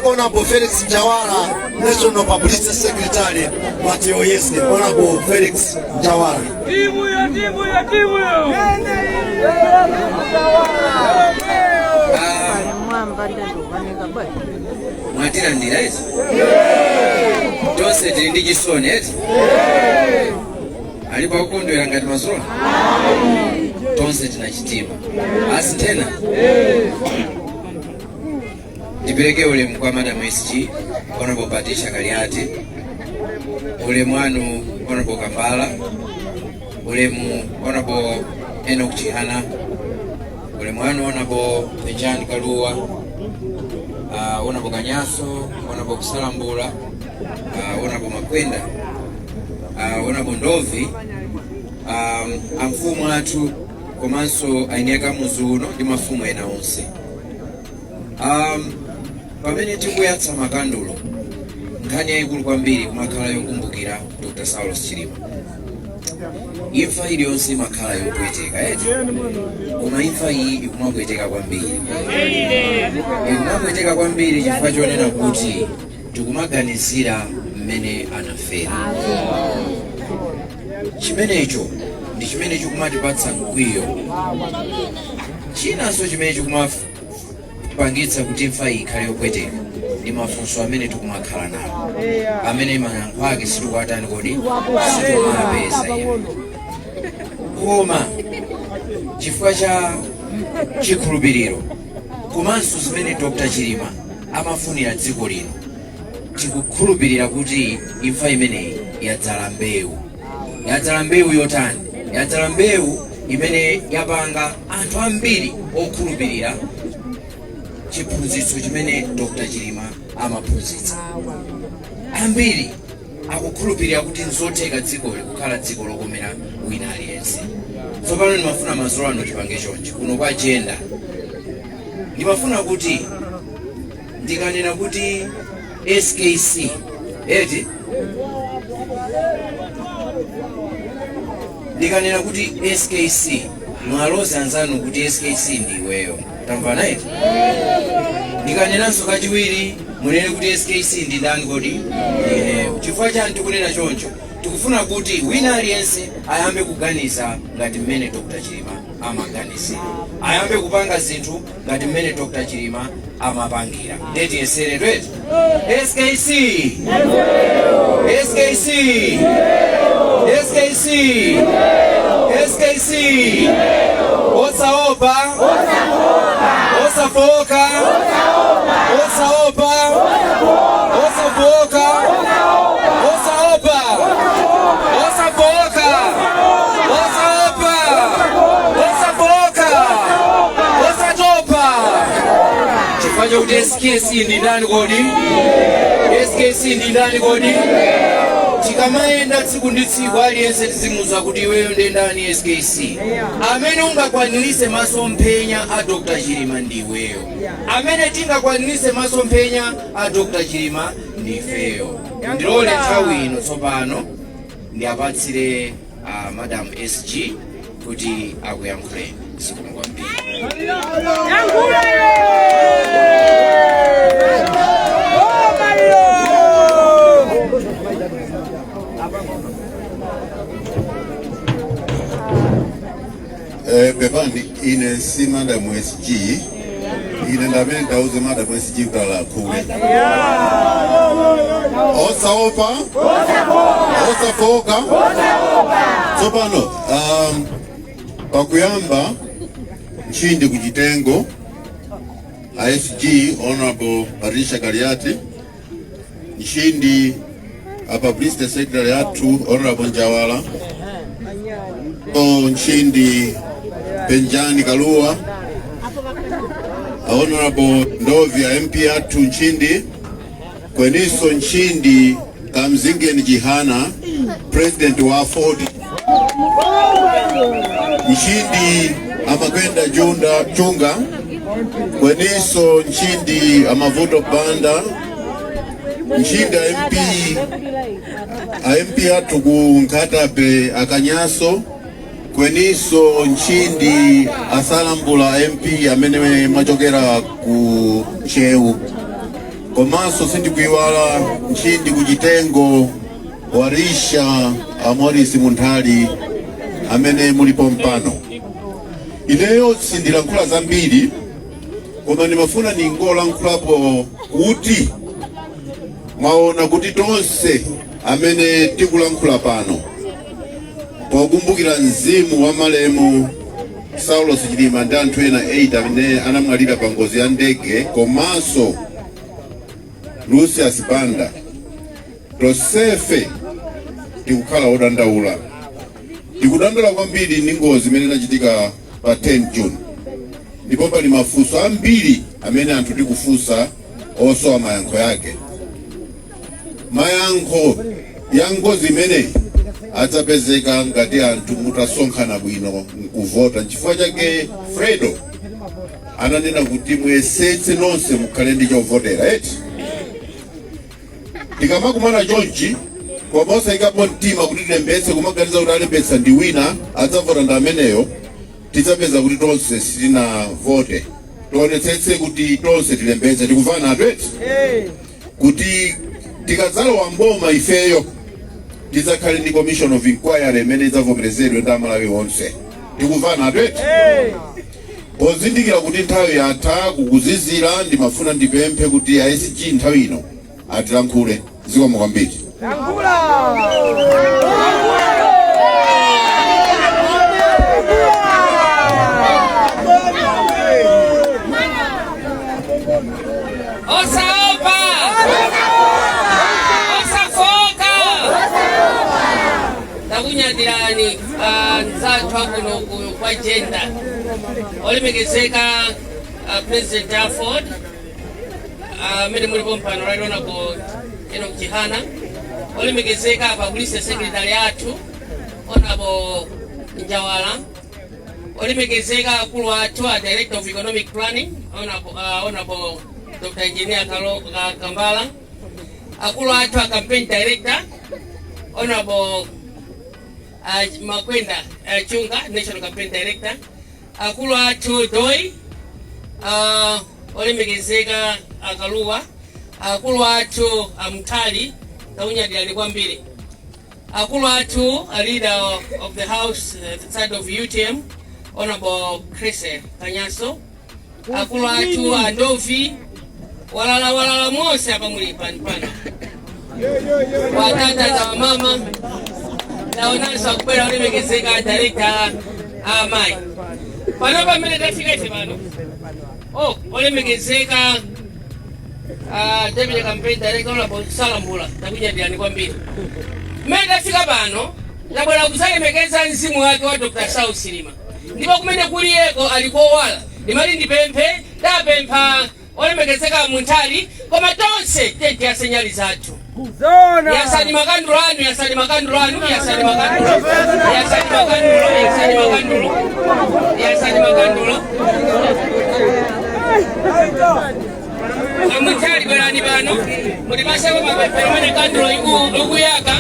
Honorable Felix Njawara, National Publicity Secretary, Mateo Yeske. Honorable Felix Njawara. Timu ya. Mwatira ndira eti? Tonse tili ndi chisoni eti? Alipo kukondwera ngati masolo? Tonse tina chitima. Asi tena? Ndipeleke ulemu kwa Madam SG, Honorable Patricia Kaliati, ulemu wanu Honorable Kambala, ulemu Honorable Enoch Chihana, ulemu wanu Honorable Benjani Kaluwa, Honorable Kanyaso, Honorable Kusalambula, Honorable Makwenda, Honorable Ndovi, amfumu atu komanso aineka muzuno ndi mafumu ena onse. Pamene tikuyatsa makandulo, nkhani yayikulu kwambiri kumakhala yokumbukira Dr. Saulos Chilima. Imfa iliyonse imakhala yopweteka eti, koma imfa iyi ikumapweteka kwambiri. Ikumapweteka kwambiri chifukwa chonena kuti tikumaganizira mmene anafera. Chimenecho ndi chimene chikumatipatsa mkwiyo. Chinanso chimene chikumapangitsa kuti imfa iyi ikhale yopweteka ndi mafunso amene tikumakhala nawo, amene mayankho ake situkwatani kodi situmapeza ya. Koma chifukwa cha chikhulupiriro komanso zimene Dr. Chilima amafunira dziko lino, tikukhulupirira kuti imfa imeneyi yadzala mbewu. Yadzala mbewu yotani? Yadzala mbewu imene yapanga anthu ambiri okhulupirira chiphunzitso chimene Dr. Chilima amaphunzitsa. Ambiri akukhulupirira kuti nzotheka dzikoli kukhala dziko lokomera wina aliyense. Tsopano ndimafuna masolo ano tipange chonchi kuno kwa agenda. Ndimafuna kuti ndikanena kuti SKC eti ndikanena kuti SKC mwalozi anzanu kuti SKC ndiweyo. Tamvana eti? Ndikanenanso kachiwiri munene kuti SKC ndi ndani kodi? Chifukwa chani tikunena choncho? Tikufuna kuti wina aliyense ayambe kuganiza ngati mmene Dr. Chilima amaganizira. Ayambe kupanga zinthu ngati mmene Dr. Chilima amapangira. Ndeti yesere tweti? SKC! SKC! SKC! SKC! Osaopa! Osafoka! Osaopa! Osafoka! Osaopa! Osafoka! Osaopa! Osafoka! Osatopa! Chifanya kuti SKC ndi ndani kodi? SKC ndi ndani kodi? Tikamaenda tsiku ndi tsiku aliyense tizimuza kuti iweyo ndi ndani SKC. Amene ungakwanirise masomphenya a Dr. Chilima ndi iweyo. Amene tingakwanirise masomphenya a Dr. Chilima ndi ifeyo. Ndilole nthawi ino tsopano ndiapatsire Madam SG kuti akuyankhule zikomo kwambiri. Bevandi ine si Madam SG, ine ndamene ndauze Madam SG kutala kule. Osaopa, osafoka, tsopano pakuyamba nchindi kuchitengo SG Honorable Patricia Kaliati, nchindi Publicity Secretary atu Honorable Njawara, nchindi Benjani Kaluwa, Honorable Ndovi MP atu nchindi, kweniso nchindi Kamzingeni Jihana, President wa Ford, nchindi Amakwenda Chunga, kweniso nchindi Amavuto Banda, nchindi MP atu kunkatabe Akanyaso, kweniso nchindi Asalambula MP amene machokera ku Chewu, komanso sindikuiwala nchindi kujitengo warisha Morris Munthali amene mulipo mpano. Ineyo sindilankhula zambiri koma ndimafuna ningolankhulapo kuti mwaona kuti tonse amene tikulankhula pano pokumbukira mzimu wa malemu Saulo Chilima ndi anthu ena 8 amene anamwalira pa ngozi ya ndege komanso Lucius Banda, tonsefe tikukhala odandaula. Tikudandaula kwambiri ndi ngozi imene inachitika pa 10 June. Ndipo pali mafunso ambiri amene anthu tikufunsa osowa mayankho yake. Mayankho ya ngozi imeneyi adzapezeka ngati anthu mutasonkhana bwino kuvota. Chifukwa chake Fredo ananena kuti mwesetse nonse mukhale ndi chovotera eti. Tikamakumana chonchi komanso ikapo mtima kuti tilembetse kumaganiza kuti alembetsa ndi wina adzavota ndi ameneyo, tidzapeza kuti tonse sitinavote. Tionetsetse kuti tonse tilembetse. Tikuvana eti kuti tikadzalowa mboma ifeyo tidzakhale ndi commission of inquiry imene idzavomerezedwe ndi Amalawi onse. Tikuvana eti pozindikira kuti nthawi yatha kukuzizira, ndimafuna ndipemphe kuti ASG nthawi ino atilankhule. Zikomo kwambiri. Takunyadirani nzathu kuno kwa agenda olemekezeka President Afford amene mulipo mpano right honorable Enoch Chihana, olemekezeka Publicity Secretary athu honorable Njawala, olemekezeka akulu athu a Director of Economic Planning honorable Dr. Engineer Kambala, akulu athu a Campaign Director honorable Makwenda Chunga, National Campaign Director, akulu athu Doi, olemekezeka Akaluwa, akulu athu Mtali takunyadirani kwambiri, akulu athu a leader of the house the side of UTM honorable Chris Kanyaso, akulu athu Adovi walala mose apa muli pano watata za mama naonanso akubwera olemekezeka director amayi pano pamene tafika ife pano olemekezeka Deputy Campaign Director honorable Salambula takunyadirani kwambiri. Mmene tafika pano tabwera kuzalemekeza mzimu wake wa Dr. Saulo Chilima, ndipo kumene kuliyeko alikowala ndimati ndipemphe tapempha olemekezeka Munthali koma tonse tenti ya senyali zathu yasani makandulo anu, yasani makandulo anu, yasani makandulo, yasani makandulo, yasani makandulo, yasani makandulo. Munthali bwerani bano mulipaseko mapepero mene kandulo ikuyaka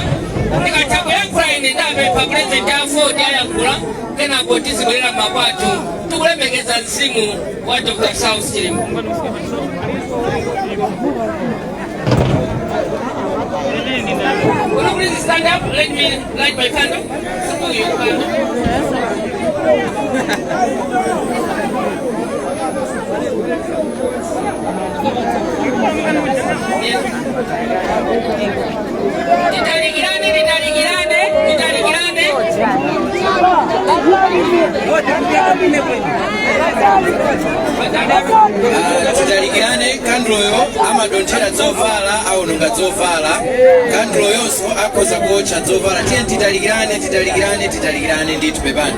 ndikatako yankhula ine ndapempha President Afford ayankula kenako tizibwerera makwatu tikulemekeza mzimu wa Dr. Saulo Chilima. Will you please stand up? Let me light my candle. Support your candle. Titalikirane kanduloyo amadonthera zovala aononga zovala, kanduloyonso akhoza kuotcha zovala. Tiye titalikirane ndithu pepani.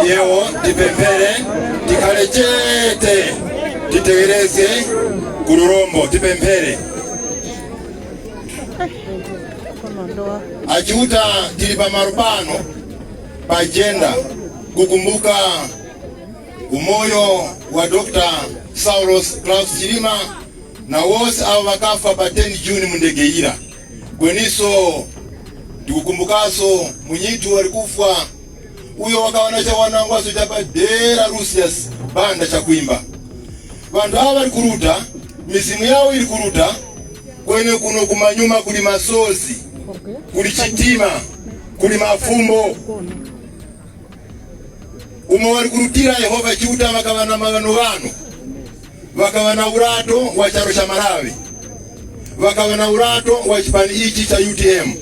Yewo tipemphere tikhale chete titegereze kulurombo tipemphere achiuta tili pa marupano pa agenda kukumbuka umoyo wa Dr. Saulos Klaus Chilima na wose abo bakafa pa 10 June mundegeira gweniso tikukumbukaso munyitu walikufa uyo wakawana cha wanangwaso chapa dera Rusias banda cha kuimba vandu hawa walikuruta misimu yao ilikuruta kwene kuno kumanyuma kuli masozi kuli chitima kuli mafumbo umo walikurutira Yehova Chiuta wakawana magano gano wakawana urato wa charo cha Malawi wakawana urato wa chipani ichi cha UTM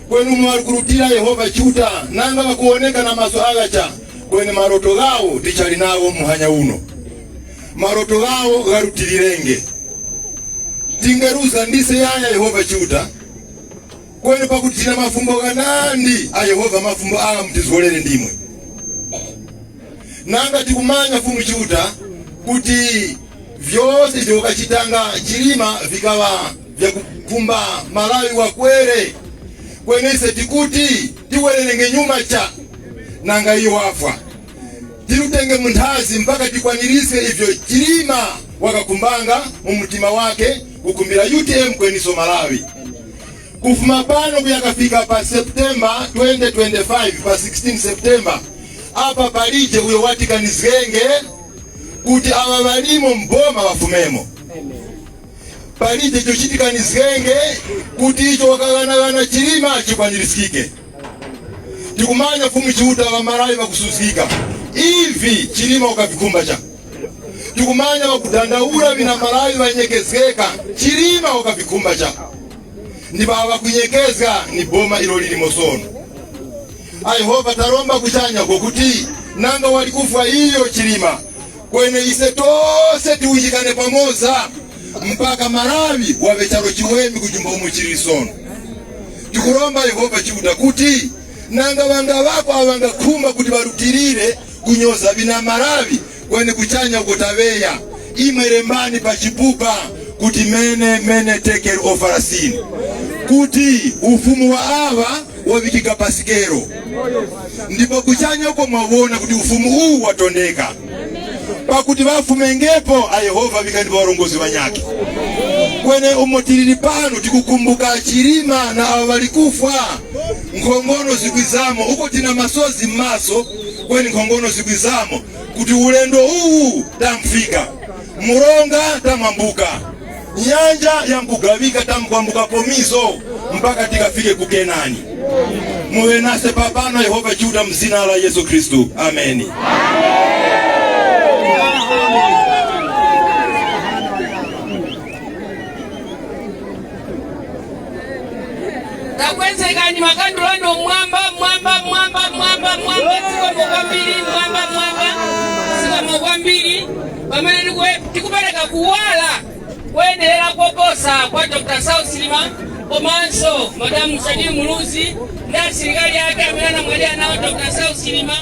kwenu umo walikurutira Yehova Chiuta nanga wakuoneka na maso agacha kwene maroto gao tichali nao muhanya uno maroto gao garutilirenge tingeruza ndise yaya Yehova Chiuta kwene pakutina mafumbo ganandi a Yehova mafumbo aga mtizolele ndimwe nanga tikumanya Fumu Chiuta kuti vyose vyokachitanga Chilima vikawa vya kukumba Malawi wakwere kwenese tikuti tiwelenge nyuma cha nanga iyo wafwa tilutenge muntazi mpaka tikwanirise ivyo Chilima wakakumbanga mumutima wake kukumbira UTM kweniso Malawi kufuma pano kuyakafika pa September 2025 pa 16 September apa palije uyo watikanizgenge kuti aba balimo mboma wafumemo palije chochitikanizgenge kuti icho wakagana Chilima chikwanirisike tikumanya Fumu Chiuta wa Malawi wakususika hivi Chilima ukavikumba cha tikumanya wakudandaura vina Malawi wanyekezeka Chilima ukavikumba cha ni baba kunyekeza ni boma ilo lilimosono Yehova taromba kuchanya kuti nanga walikufa hiyo Chilima kwene ise tose tiujikane pamoza mpaka Malawi wawe charo chiwemi kujumba umuchirisono tikuromba Yehova Chiuta kuti nanga wanga wako awanga kumba kuti barutirire kunyoza bina Malawi kwene kuchanya ukutaweya imerembani pachipupa kuti mene take care of Farasini kuti ufumu wa awa wavikiga pasikero ndipo kuchanya uko mwawona kuti ufumu huu watondeka pakuti bafumengepo a Yehova vikandi warongozi wanyake kwene umotiriri pano tikukumbuka Chilima na abalikufa nkongono zikwizamo uko tina masozi maso kwene nkongono zikwizamo kuti ulendo huu tamfika muronga tamambuka nyanja ya mkugavika tamkwambuka pomiso mpaka tikafike kukenani muwe nase papano Yehova Chiuta mzina la Yesu Kristu ameni takwenzekani makandulano mwamba siko mokwambiri pamene tikupereka kuwala kuendelera koposa kwa Dr. Saulos Chilima komanso Madamu Shadidi Muluzi ndi asilikali yake amene anamwalira nawo Dr. Saulos Chilima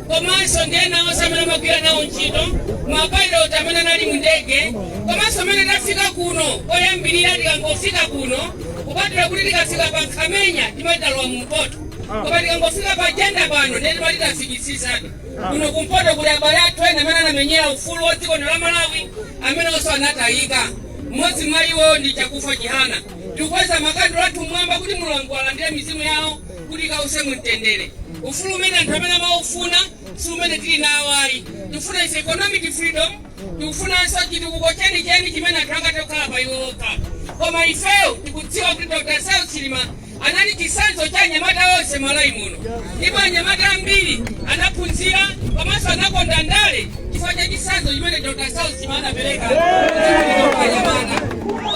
komanso ndi ena onse amene amagwira nawo ntchito mapiloti amene anali mu ndege komanso amene tafika kuno koyambirira tikangofika kuno kupatula kuti tikafika pa Nkhamenya timadalwa mumpoto koma tikangofika pa jenda pano ndi timatafikisisana kuno kumpoto kuli abale athu ena amene anamenyera ufulu wa dziko la Malawi amene onse anatayika mmodzi mwa iwo ndi Chakufa Chihana tikukweza makandlo athu mwamba kuti Mulungu alandire mizimu yawo kuti kause mumtendere ufulu umene anthu amene amaufuna si umene tili nawo ayi tikufuna ise economic freedom tikufunanso chitukuko chenicheni chimene anthu angatokhala pa iwo okha koma ifeyo tikudziwa kuti Dr. Saulos Chilima anali chisanzo cha anyamata onse Malawi muno ndipo anyamata ambiri anaphunzira komanso anakonda ndale chifukwa cha chisanzo chimene Dr. Saulos Chilima anapereka anyamata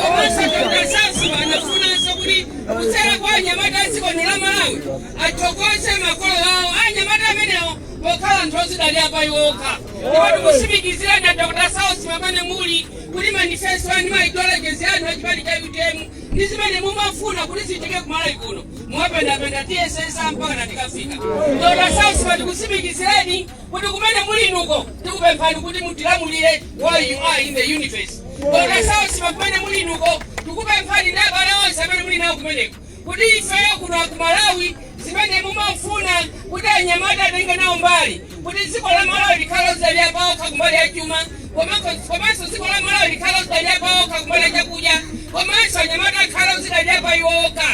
komanso Dr. Saulos Chilima anafunanso kuti kutsera kwa anyamata a dziko la Malawi athokoze makolo awo anyamata amenewo pokhala anthu ozidalira pa iwo okha ndipo tikusimikizira na Dr. Saulos Chilima amene muli kuti manifesto anu ma ideologies anu achipali cha UTM ndi zimene mumafuna kuti zichitike ku Malawi kuno mwapendapenda TSS mpaka na tikafika Dr. Saulos Chilima tikusimikizireni kuti kumene muli nuko tikupemphani kuti mutilamulire while you are in the universe Dr. Saulos Chilima kumene muli nuko tikupemphani ndi abale onse amene muli nawo kumeneko kuti ifeyo kuno ku Malawi zimene mumafuna kuti anyamata atenge nawo mbali kuti dziko la Malawi likhale lozalira paokha kumbali ya chuma komanso dziko la Malawi likhala uzidalira paokha kumene chakuja komanso anyamata akhala uzidalira pa iwoka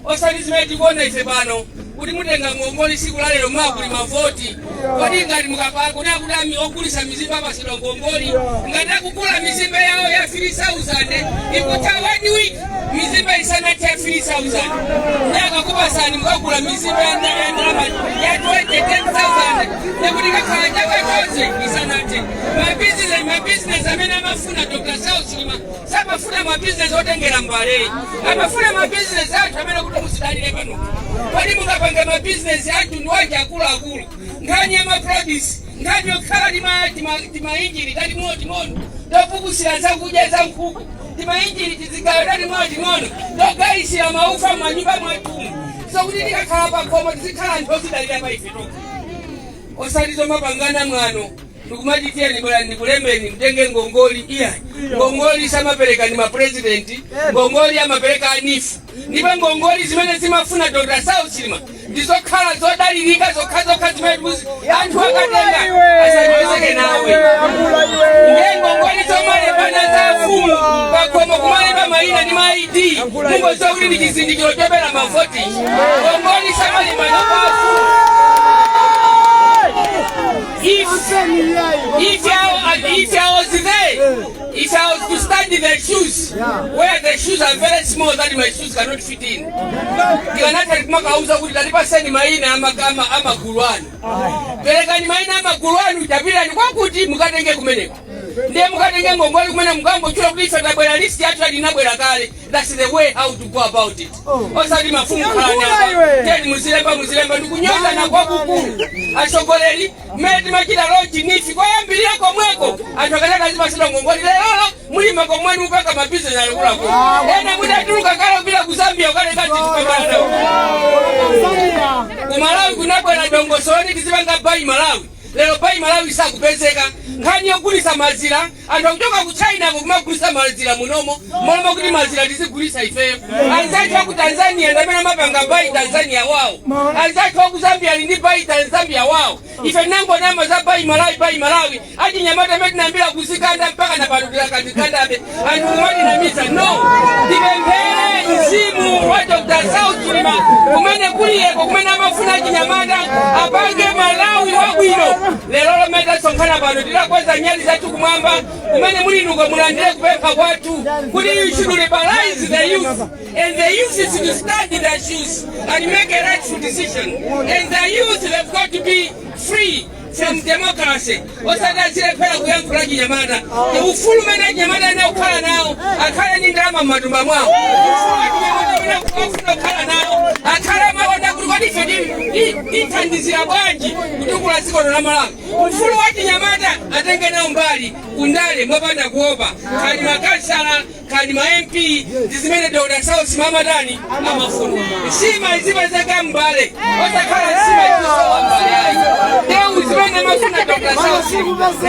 osati zimene tikuona ife pano kuti mutenga ngongoli siku la lero mwakuli mavoti kodi ngati mukapanga kuti ogulisa mizimba apasidwa ngongoli ngati akugula mizimba yawo ya 3,000 ikutha 1 week mizimba isanati ya 3,000 ndi akakupasani mukagula mizimba ya ndalama ya 10,000 nekuti kakhala chaka chonse isanati mabizinesi amene amafuna Dr. Sausi Chilima samafuna mabizinesi otengera mbale amafuna mabizinesi athu amene kuti musidalire pano kodi mukapanga mabizinesi athu ndiwaje akuluakulu nkhani ya maproduce ngati yokhala timainjini tati mono topukusira zakudya za nkhuku timainjini tizigayo tati mono togayisira maufa manyumba mwatumu sokuti tikakhala pakhomo tizikhala anthu ozidalira pa ife toka osatizo mapangana mwano ndikumachitiyeni bwera ndikulembeni mtenge ngongoli iya ngongoli samapereka ni mapresidenti ngongoli amapereka anifu ndipo ngongoli zimene zimafuna Dr. Sausi Chilima ndizokhala zodalirika zokha zimene anthu akatenga asanyozeke nawe ngongoli zomalembana za fumu pakhomo kumalemba mayina ndi maidi mungoziwa kuti ndi chizindikiro chopera mavoti ngongoli samalembana pa fumu. If I was there, if I was to stand in the shoes, where the shoes are very small that my shoes cannot fit in, ndikanatali kumakauza kuti talipaseni maina ama gulwani. Pelekani maina ama gulwani utapira ni kwa kuti mukatenge kumeneko. Ndiye mukatenge ngongoli kumene mukambo chula kuti ife tabwera list yathu alinabwera kale. That's the way how to go about it. Osati mafumu khalani. Teni muzilemba ndikunyoza na kwa kukulu. Ashogoleri mmene timachita lonchi nifi kwayambirira komweko anthu akataka zipasira ngongoli lero mulima komwenu mpaka mabizinesi alikulako ena mudatuluka kale bila ku Zambia ukaleka tikupambana ku Malawi kunabwera dongosoni tizipanga bai Malawi lero bai Malawi sakupezeka nkhani yogulisa mazira anthu akuchoka ku China kumagulisa mazira munomo moloma kuti mazira tizigulisa ifeyo anzathu aku Tanzania ndamene mapanga bai Tanzania wawo anzathu aku Zambia lindi bai Zambia wawo ife nango nama za bai Malawi aji nyamata meti nambila kuzikanda mpaka na padudila kandikandabe anthu kumati na misa no ndipemphere mzimu wa Dr. Sausi Chilima kumene kuliyeko kumene amafuna aji nyamata apange Malawi wabwino lero lometa sonkhana pano tilakweza nyali zathu kumwamba kumene mulinuka mulandire kupempha kwathu kuti you should liberalize the youth and the youth is to stand in their shoes and make a rightful decision and the youth they've got to be free from democracy. Osada zilepera kuyankhula chinyamata ufulu umene nyamata ine ukhala nawo akhale ndi ndalama m'matumba mwawo ukhala nawo akhale makonda kuti kodi ife ithandizira bwanji kutukula dziko la Malawi ufulu wa chinyamata atenge nawo mbali kundale mopanda kuopa kali makansala kali ma MP zimene Dr. Sausi mamadani amafuna sima izipezeka mbale osakhala sima izowa mbale ayi zimene mafuna Dr. Sausi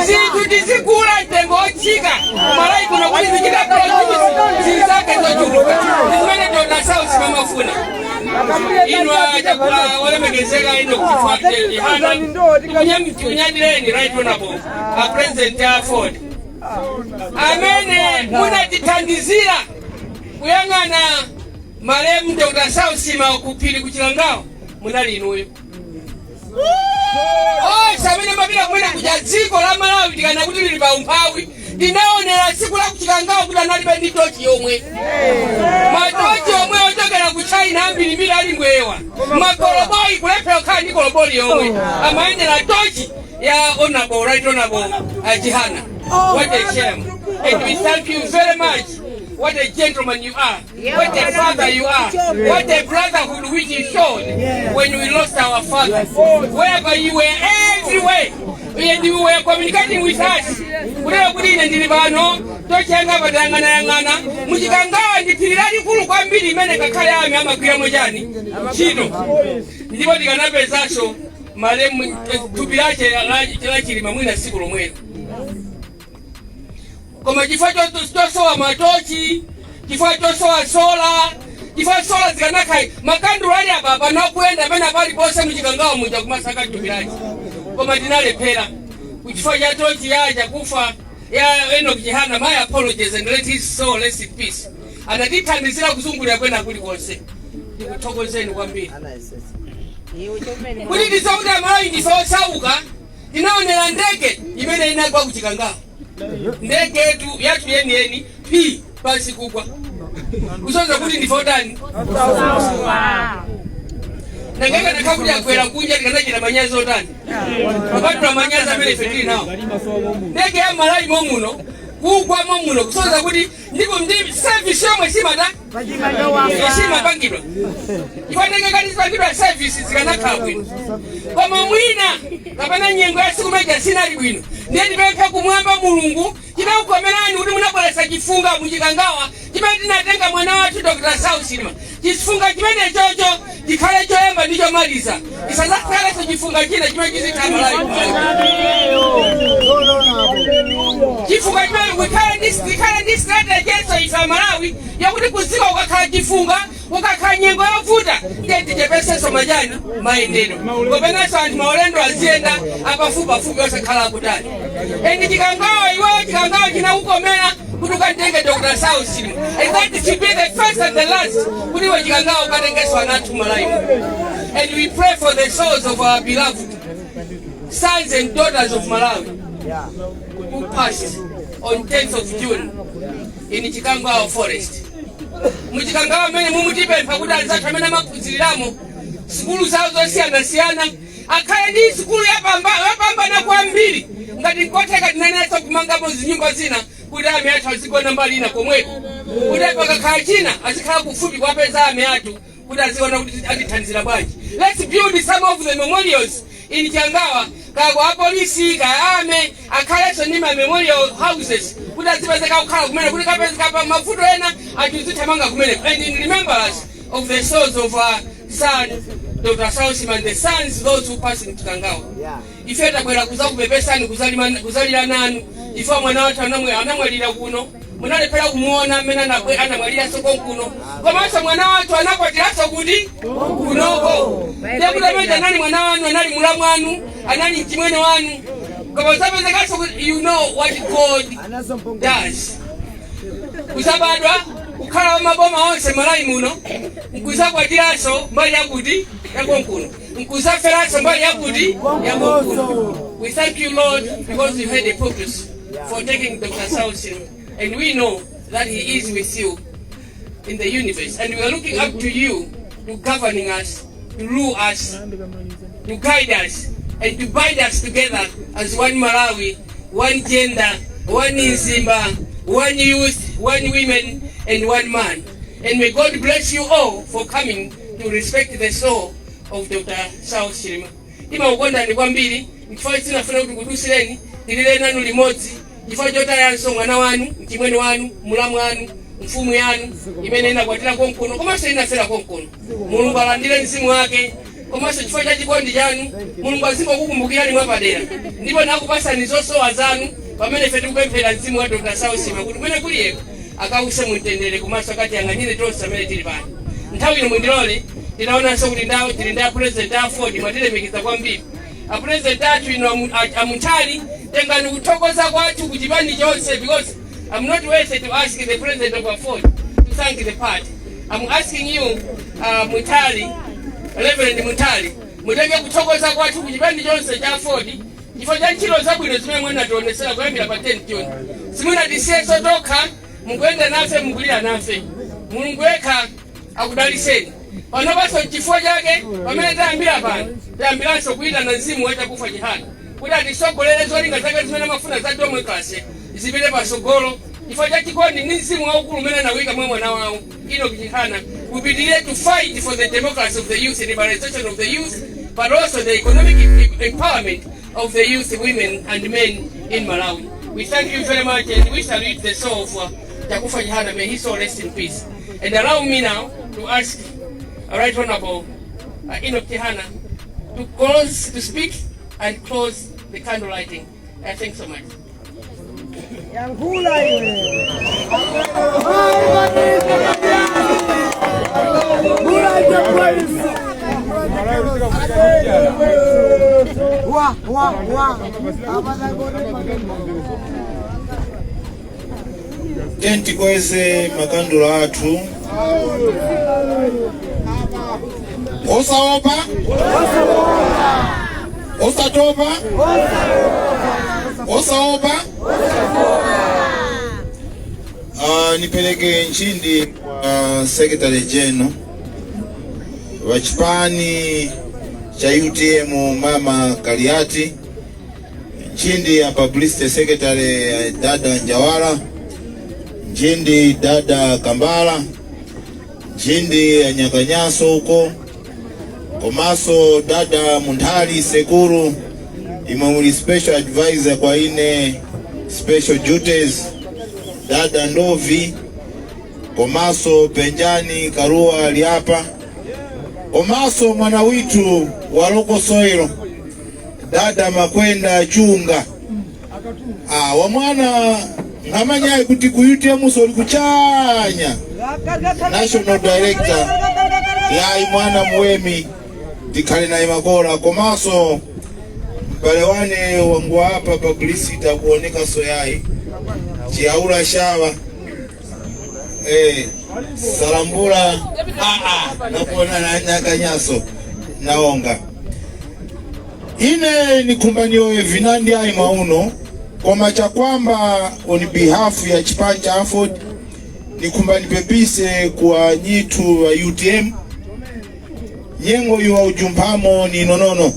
zinthu tizigula mtengo ochika Malawi kuno kuti zichita produce zizake zochuluka zimene Dr. Sausi mamafuna inwa chakula walemegezeka ino kufakte ihana kunyandireni right honorable a president Ford amene munatithandizira kuyang'ana malemu Dr. Sausi Chilima kupili kuchilangawo munali inuyo samene mapita kumene kuja dziko la Malawi tikana kuti lili pa umphawi tinaonera tsiku la kuchikangawo kuti analibe ndi tochi yomwe matochi omwe ochokera ku China ambirimbiri ali ngwewa makoloboi kulephera kukhala ndi koloboi yomwe amayendera tochi ya honorable right honorable Ajihana. What a shame. And we thank you very much. What a gentleman you are. What a father you are. What a brotherhood which you showed when we lost our father. Wherever you were, everywhere. And you were communicating with us. Kulero kuti ine ndili pano tochenga patayang'ana muchikangawa ndiphirirani kulu kwambiri imene kakhale ami amagwira mwechani chino ndipo tikanapezanso malemu thupi lache la Chilima mwina siku lomwelo koma chifukwa chosowa matochi chifukwa chosowa sola chifukwa sola zikanakhale makandulo ali ababa nokuyenda amene pali ponse muchikangawa muja kumasaka thupi lache koma tinalephera kuchifukwa cha tochi yaja kufa ya Enoch Chihana, my apologies and let his soul rest in peace. Anatithandizira kuzungulira kwena kuli konse. Ndikuthokozeni kwambiri. Kuti ndisauta Malawi ndisosauka, ndinaonera ndege imene inagwa kuchikangao. Ndege yatu yeni basi kugwa. Kusoza kuti ndifotani. Nangeka nakakuti akwera kunja tikanachita manyazi otani. Mapatula manyazi amene fetili nawo. Ndege ya Malawi momuno, kugwa momuno, kusoza kuti ndipo service yomwe simata. Isima pangidwa. Ifandenge kati pangidwa service zikanakhala bwino. Koma mwina kapana nyengo ya siku meja sinali bwino. Ndiye ndipempha kumwamba Mulungu chinakukomerani kuti munabweresa chifunga muchikangawa chimene tinatenga mwana wathu Dr. Saul Silima. Chifunga chimene chocho chikhale choyamba ndicho maliza. Isazakhalenso chifunga china chimene chizikhala Malawi. Chifunga chimene kukhale ndi strategy so ifa Malawi yakuti kuzika ukakhala chifunga ukakhala nyengo yovuta ngeti chepeseso majani maendero. Kopenanso anthu maulendo azienda apafupafupi osakhala kutali. Endi chikangawa iweyo chikangawa chinakukomera kuti ukatenge Dr. Saul Silima. And that should be the first and the last kuti iwe chikangawa ukatengeso anathu Malawi. And we pray for the souls of our beloved sons and daughters of Malawi who passed on 10th of June in Chikangawa forest. Muchikangawa mene mumutipempha kuti alizathu amene amaphunziriramo sikulu zawo zosiyana-siyana akhale ndi sikulu yapambana kwambiri ngati nkotheka tinenetsa kumangamo zinyumba zina kuti ame athu azigona mbali ina komweko kuti pakakhala china azikhala kufupi kwapeza ame athu kuti aziona kuti atithandizira bwanji. Let's build some of the memorials in Chikangawa kwa apolisi ame akhaleso ndi memorial houses kuti azipezeka kukhala kumene kuti kapezeka pa mavuto ena atuzithamanga kumene. And in remembrance of the souls of our son Dr. Saul Silima and the sons those who passed in Chikangawa. Ife tabwera kuzakupepesani kuzalira nanu ife mwana wathu anamwalira kuno munalephera kumuona amene anamwalira soko kuno komanso mwana wathu anakwatiranso kuti kunoko ndekutamanja anali mwana wanu anali mulamu wanu anali mchimwene wanu koma zapezekanso kuti you know what God does. Kuzabadwa kukhala maboma onse Malawi muno nkuzakwatiranso mbali yakuti yakonkuno nkuzaferanso mbali yakuti yakonkuno. We thank you Lord because you had a purpose for taking Dr. Saul Silima, and we know that he is with you in the universe, and we are looking up to you to governing us, to rule us, to guide us, and to bind us together as one Malawi, one gender, one Nzimba, one youth, one women, and one man. And may God bless you all for coming to respect the soul of Dr. Saul Silima. Ima ukonda ni kwambiri, nifaa sinafuna kuti kudusireni, nilile nanu limodzi, nifaa jota yanso mwana wanu, mchimwene wanu, mulamu wanu, mfumu yanu, imene inakwatira konkono, komanso inafera konkono. Mulungu alandire mzimu wake, komanso chifukwa cha chikondi chanu, Mulungu azingokukumbukirani mwapadera. Ndipo nakupasani zosowa zanu, pamene ife tikupemphera mzimu wa Dr. Saul Silima kuti kumene kuliyeko akawuse mutendere komanso akati yang'anire tonse amene tili pano. Nthawi ino mwindilole tinaonanso kuti ndawo tili ndi apresident a Ford mwatilemekeza kwambiri. Apresident athu ino amutali tengani kuthokoza kwathu kuchipani chonse because I'm not wasted to ask the president of Ford to thank the party. I'm asking you Mutali, Reverend Mutali, mutenge kuthokoza kwathu kuchipani chonse cha Ford chifukwa cha ntchito zabwino zimene mwanatiwonesera kuyambira pa 10 June. Simunatisiyeso tokha mukuyenda nafe mukulira nafe. Mulungu yekha akudaliseni. Panopanso chifukwa chake pamene tayambira pano tayambiranso kuyitana mzimu wachakufa Chihana kuti atisogolere zolinga zake zimene amafuna za democracy zipite pasogolo chifukwa cha chikondi ndi mzimu waukulu umene anawika mwa mwana wawo Enoch Chihana. We begin to fight for the democracy of the youth and liberalization of the youth, but also the economic empowerment of the youth, women and men in Malawi. We thank you very much and we salute the soul of Chakufa Chihana. May his soul rest in peace. And allow me now to ask Right Honorable Enoch Chihana to speak and close the candle lighting. Thanks so much. tenti kweze makandulo athu. Osaopa? Osatopa? Osaopa? Nipeleke nchindi kwa Secretary General wa chipani cha UTM Mama Kaliati, nchindi ya Publicity Secretary dada Njawala, nchindi dada Kambala, nchindi ya Nyakanyaso huko komaso dada Mundhali Sekuru, imamuli special advisor kwa ine special duties dada Ndovi, komaso Penjani Karua Liapa, komaso mwana witu wa Loko Soilo dada Makwenda Chunga. Wa mwana ngamanya kuti kuyutia musoli kuchanya National Director ya mwana mwemi dikali na imagola, komaso mbalewane wangu hapa publicity kuoneka soyai chiaula shawa salambula na kuona na Nyakanyaso naonga ine nikumbanio vinandi ai mauno kwa macha kwamba on behalf ya chipanja Afford nikumbani pepise kwa nyitu wa UTM nyengo yuwa ujumpamo ni nonono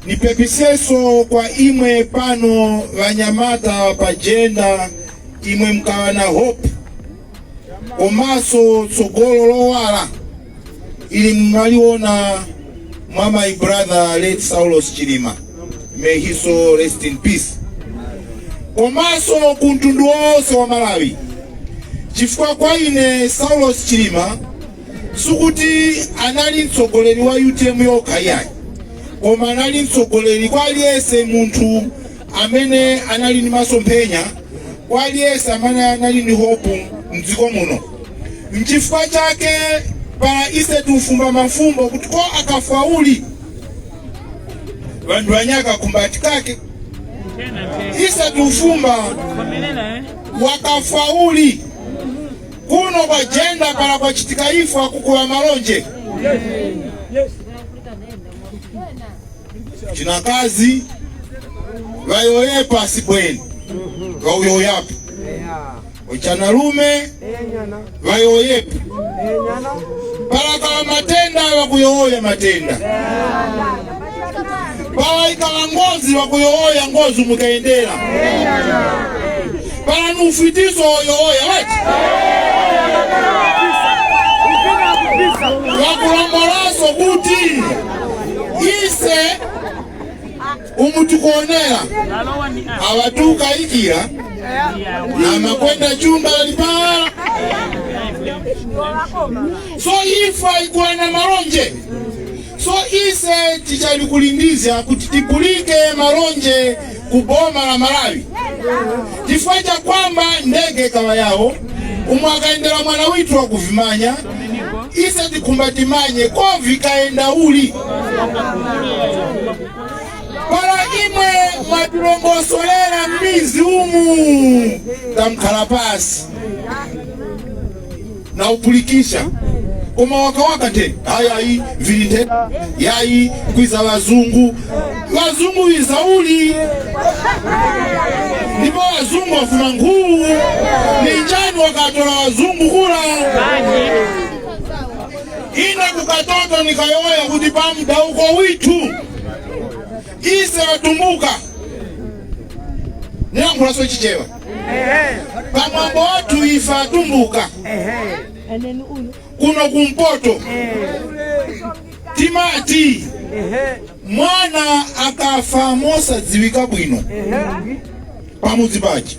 ni pepiseso kwa imwe pano wanyamata pajenda imwe mkawana hope omaso tsogolo lowala ili mmaliona mama my brother late Saulos Chilima, may he so rest in peace. Omaso kuntundu wose wa Malawi chifukwa kwa ine Saulos Chilima sukuti anali mtsogoleri wa UTM yokayai, koma anali mtsogoleri kwa aliyese muntu amene anali ni masomphenya, kwa aliyese amene anali ni hope mdziko muno. Mchifukwa chake para ise tufumba mafumbo kuti ko akafauli vandu wanyaka kumbati kake ise tufumba wakafauli kuno kwa jenda para kwa chitikaifu akukula malonje china kazi vayoyepa sibweni vauyoyapi uchanalume vayoyepa palaka matenda wakuyoya matenda palaika ngozi wakuyoya ngozi mukaendera pala nufitiso yoya wati wakulomolaso kuti ise umutukonera awatuka ikira na Makwenda Chunga walipala so ifa ikuana malonje so ise tichali kulindizya kuti tipulike malonje kuboma la Malawi tifuacha kwamba ndege kawa yao umwakaendela mwana witu wa kuvimanya ise tikumbatimanye kovi kaenda uli para imwe matulongosolera mbizi umu tamkalapasi na upulikisha kuma waka te ayayi vilite yayi kwiza wazungu izauli ndipo wazungu wafuna nguu ni njani wakatola wazungu kula ina kukatoto nikayoya kutipa mda uko witu ise watumbuka nilankulaso chichewa pamwambo watu ifa atumbuka kuno kumpoto timati mwana akafa mosa ziwika bwino pamuzi pachi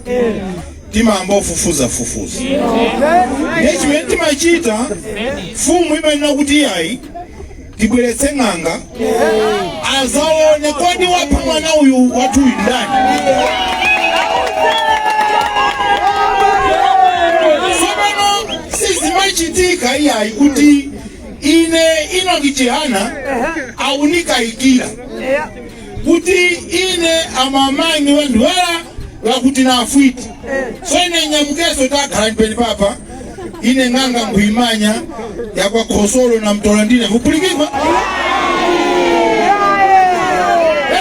timamba fufuza nechimene timachita fumu imenena kuti yayi tibweretse ng'anga azaone kodi wapha mwana uyu watu uyu ndani sabano sizimachitika iyayi kuti ine inokichihana aunika ikira kuti ine amamangi wendwela wakuti na afuiti so ine nyamukeso takhala mpeni papa ine ng'anga nguimanya yakwa khosolo na mtola ndine vupulikima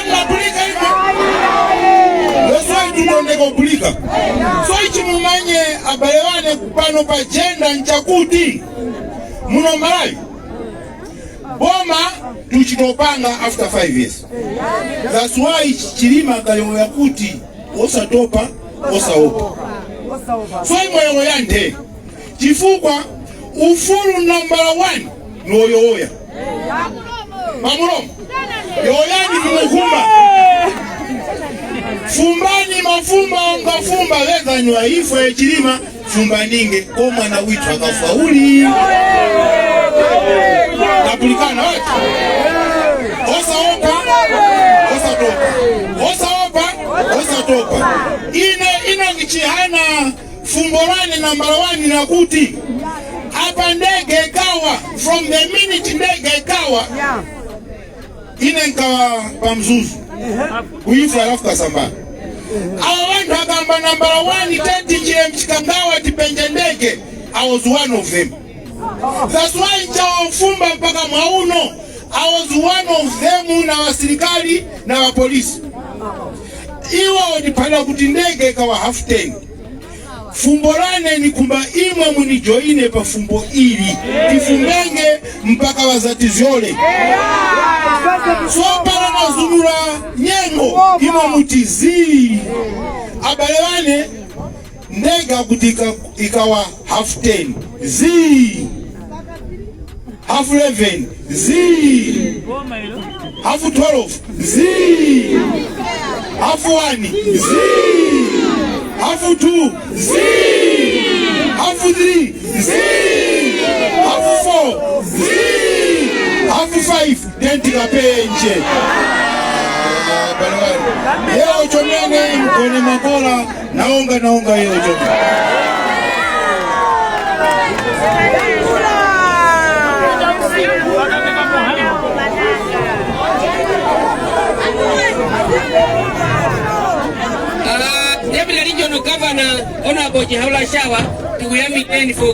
engapulika ima loswai tutondeka upulika so ichi mumanye abalewane pano pa jenda nchakuti muno Malawi boma tuchitopanga after 5 years. That's why Chilima kaleo yakuti osatopa osaopa so imoyo yante chifukwa ufulu number 1 noyoya mamulomo yoyani kumufumba fumbani mafumba ngafumba weza nywa ifwe Chilima fumba ninge koma na witu akafauli napulikana watu osaopa osatopa osaopa osatopa ina kichihana fumbolani number 1 na kuti hapa ndege kawa from the minute ndege kawa ine nkawa pamzuzu kuifu alafu kasamba awa wantu akamba number 1 tenti jile mchikangawa tipenje ndege I was one of them. That's why nchao fumba mpaka mauno I was one of them na wasirikali na wapolisi iwa odipala kuti ndege kawa half 10 fumbolane ni kumba imwe munijoine pa fumbo ili tifumbenge mpaka wazatiziole so pala na zunura nyengo imwe mutizi abalewane ndege kutika ikawa half 10 zi half 11 zi half 12 zi half 1 zi half 2 zi half 3 zi half 4 zi half 5 dentika penje yeo chomene mkone makola naonga yeo chomene Deputy Regional Governor Honorable Jihaula Shawa to we are meeting for